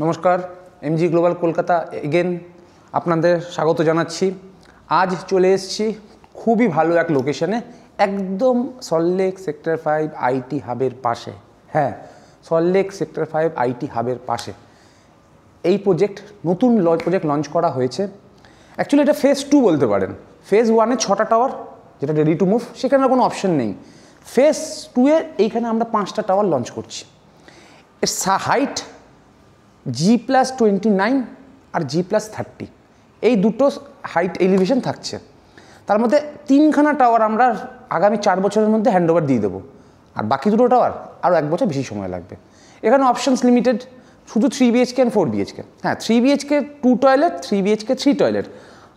নমস্কার, MG global Kolkata again আপনাদের স্বাগত জানাচ্ছি। আজ চলে এসেছি খুবই ভালো এক লোকেশনে, একদম সল্টলেক সেক্টর 5 আইটি হাবের পাশে। হ্যাঁ, সল্টলেক সেক্টর 5 আইটি হাবের পাশে এই নতুন প্রজেক্ট লঞ্চ করা হয়েছে। অ্যাকচুয়ালি এটা ফেজ 2 বলতে পারেন। ফেজ 1-এ 6টা টাওয়ার যেটা রেডি টু মুভ, সেখানে কোনো অপশন নেই। ফেজ 2-এ এইখানে আমরা 5টা টাওয়ার লঞ্চ করছি। এর হাইট G+29 আর G+30, এই দুটো হাইট এলিভেশন থাকছে। তার মধ্যে 3খানা টাওয়ার আমরা আগামী 4 বছরের মধ্যে হ্যান্ডওভার দিয়ে দেবো, আর বাকি দুটো টাওয়ার আরও 1 বছর বেশি সময় লাগবে। এখানে অপশানস লিমিটেড, শুধু 3 BHK আর 4 BHK। হ্যাঁ, 3 BHK 2 টয়লেট, 3 BHK 3 টয়লেট,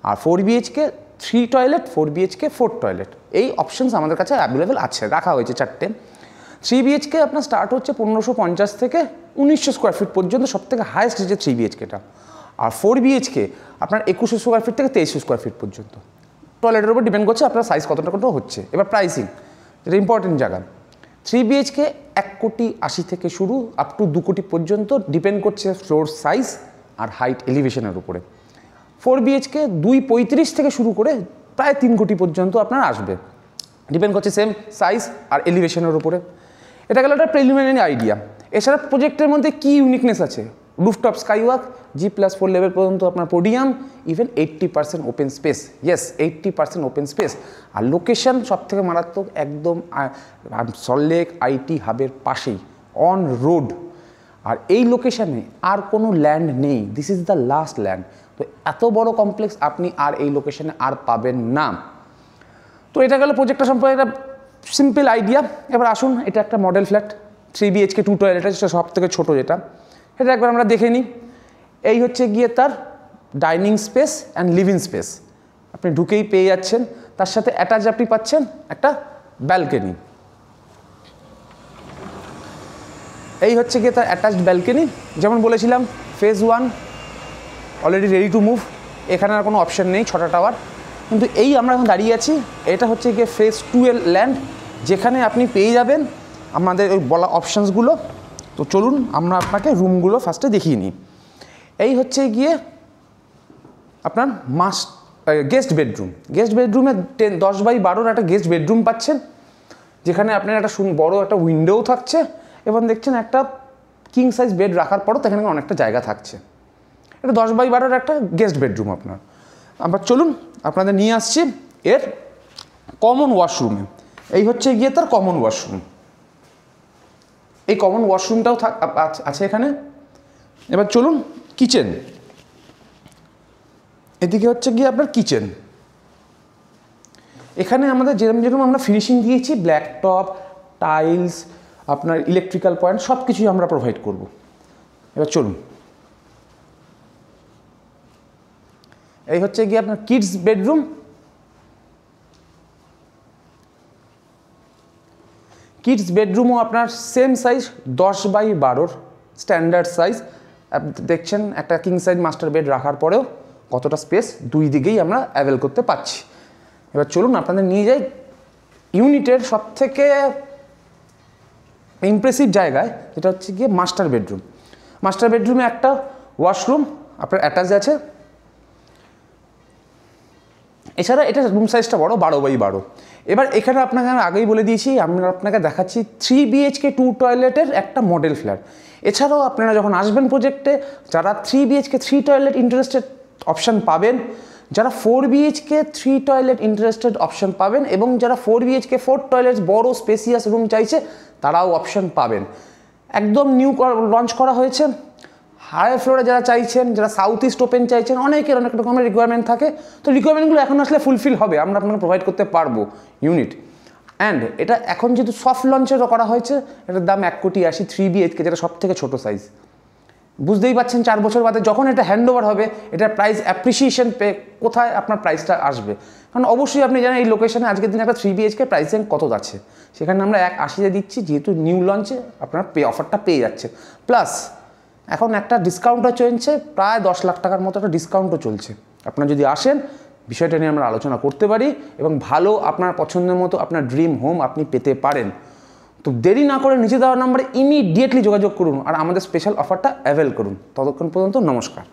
আর 4 BHK 3 টয়লেট, 4 BHK 4 টয়লেট। এই অপশানস আমাদের কাছে অ্যাভেলেবেল আছে, রাখা হয়েছে 4টে। 3 BHK আপনার স্টার্ট হচ্ছে 1550 থেকে 1900 স্কোয়ার ফিট পর্যন্ত, সব থেকে হায়েস্ট হচ্ছে 3 BHKটা। আর 4 BHK আপনার 2100 স্কোয়ার ফিট থেকে 2300 স্কোয়ার ফিট পর্যন্ত। টয়লেটের উপর ডিপেন্ড করছে আপনার সাইজ কতটা হচ্ছে। এবার প্রাইসিং, যেটা ইম্পর্টেন্ট জায়গা। 3 BHK 1,80,00,000 থেকে শুরু আপ টু 2 কোটি পর্যন্ত, ডিপেন্ড করছে ফ্লোর সাইজ আর হাইট এলিভেশনের উপরে। 4 BHK 2,35,00,000 থেকে শুরু করে প্রায় 3 কোটি পর্যন্ত আপনার আসবে, ডিপেন্ড করছে সেম সাইজ আর এলিভেশনের উপরে। এটা গেল একটা প্রিলিমিনারি আইডিয়া। এছাড়া প্রজেক্টের মধ্যে কী ইউনিকনেস আছে, রুফটপ স্কাইওয়াক, G+4 লেভেল পর্যন্ত আপনার podium, even 80% open space. Yes, 80% open space. আর লোকেশন সব থেকে মারাত্মক, একদম সল্টলেক আইটি হাবের পাশেই, অন রোড। আর এই লোকেশানে আর কোনো ল্যান্ড নেই, this is the last land. তো এত বড় কমপ্লেক্স আপনি আর এই লোকেশানে আর পাবেন না। তো এটা গেল প্রজেক্টটা সম্পর্কে একটা সিম্পল আইডিয়া। এবার আসুন, এটা একটা মডেল ফ্ল্যাট, 3 BHK 2 টয়লেট, সেটা সব থেকে ছোটো যেটা, সেটা একবার আমরা দেখে নিই। এই হচ্ছে গিয়ে তার dining space and living space, আপনি ঢুকেই পেয়ে যাচ্ছেন। তার সাথে অ্যাটাচ আপনি পাচ্ছেন একটা ব্যালকনি। এই হচ্ছে গিয়ে তার অ্যাটাচড ব্যালকনি। যেমন বলেছিলাম, phase 1 already ready to move, এখানে আর কোনো অপশান নেই, 6টা টাওয়ার। কিন্তু এই আমরা এখন দাঁড়িয়ে আছি, এটা হচ্ছে গিয়ে ফেজ 2 এর ল্যান্ড, যেখানে আপনি পেয়ে যাবেন আমাদের ওই বলা অপশানসগুলো। তো চলুন আমরা আপনাকে রুমগুলো ফার্স্টে দেখিয়ে নিই। এই হচ্ছে গিয়ে আপনার গেস্ট বেডরুম। গেস্ট বেডরুমে 10x12 একটা গেস্ট বেডরুম পাচ্ছেন, যেখানে আপনার একটা বড় একটা উইন্ডোও থাকছে, এবং দেখছেন একটা কিং সাইজ বেড রাখার পরও এখানে অনেকটা জায়গা থাকছে। এটা 10x12 একটা গেস্ট বেডরুম আপনার। আমরা চলুন আপনাদের নিয়ে আসছি এর কমন ওয়াশরুমে। এই হচ্ছে গিয়ে তার কমন ওয়াশরুম। এই কমন ওয়াশরুমটাও আছে এখানে। এবার চলুন কিচেন। এদিকে হচ্ছে গিয়ে আপনার কিচেন। এখানে আমাদের যেরকম আমরা ফিনিশিং দিয়েছি, ব্ল্যাক টপ, টাইলস, আপনার ইলেকট্রিক্যাল পয়েন্ট, সব কিছুই আমরা প্রোভাইড করব। এবার চলুন, এই হচ্ছে গিয়ে আপনার কিডস বেডরুম। কিডস বেডরুমও আপনার same size, 10x12 standard size. দেখছেন একটা কিং সাইজ মাস্টার বেড রাখার পরেও কতটা স্পেস দুই দিকেই আমরা অ্যাভেল করতে পারছি। এবার চলুন আপনাদের নিয়ে যাই ইউনিটের সব থেকে ইমপ্রেসিভ জায়গায়, যেটা হচ্ছে গিয়ে মাস্টার বেডরুম। মাস্টার বেডরুমে একটা ওয়াশরুম আপনার অ্যাটাচ আছে। এছাড়া এটা রুম সাইজটা বড়, 12x12। এবার এখানে আপনাকে আমি আগেই বলে দিয়েছি, আমরা আপনাকে দেখাচ্ছি 3 BHK 2 টয়লেটের একটা মডেল ফ্ল্যাট। এছাড়াও আপনারা যখন আসবেন প্রজেক্টে, যারা 3 BHK 3 টয়লেট ইন্টারেস্টেড অপশান পাবেন, যারা 4 BHK 3 টয়লেট ইন্টারেস্টেড অপশান পাবেন, এবং যারা 4 BHK 4 টয়লেট বড় স্পেসিয়াস রুম চাইছে তারাও অপশান পাবেন। একদম নিউ লঞ্চ করা হয়েছে। হাই ফ্লোরে যারা চাইছেন, যারা সাউথ ইস্ট ওপেন চাইছেন, অনেকের অনেক রকমের রিকোয়ারমেন্ট থাকে। তো রিকোয়ারমেন্টগুলো এখন আসলে ফুলফিল হবে, আমরা আপনাকে প্রোভাইড করতে পারবো ইউনিট। অ্যান্ড এটা এখন যেহেতু সফট লঞ্চেরও করা হয়েছে, এটার দাম 1,80,00,000 3 BHK, যেটা সব থেকে ছোটো সাইজ। বুঝতেই পারছেন 4 বছর বাদে যখন এটা হ্যান্ডওভার হবে, এটার প্রাইস অ্যাপ্রিসিয়েশন কোথায় আপনার প্রাইসটা আসবে। কারণ অবশ্যই আপনি জানেন এই লোকেশনে আজকের দিনে একটা 3 BHK প্রাইসিং কত আছে, সেখানে আমরা 1,80,00,000 দিচ্ছি, যেহেতু নিউ লঞ্চে আপনার অফারটা পেয়ে যাচ্ছে। প্লাস এখন একটা ডিসকাউন্টও চলছে, প্রায় 10 লাখ টাকার মতো একটা ডিসকাউন্টও চলছে। আপনারা যদি আসেন, বিষয়টা নিয়ে আমরা আলোচনা করতে পারি, এবং ভালো আপনার পছন্দের মতো আপনার ড্রিম হোম আপনি পেতে পারেন। তো দেরি না করে নিচে দেওয়া নাম্বারে ইমিডিয়েটলি যোগাযোগ করুন আর আমাদের স্পেশাল অফারটা অ্যাভেল করুন। ততক্ষণ পর্যন্ত নমস্কার।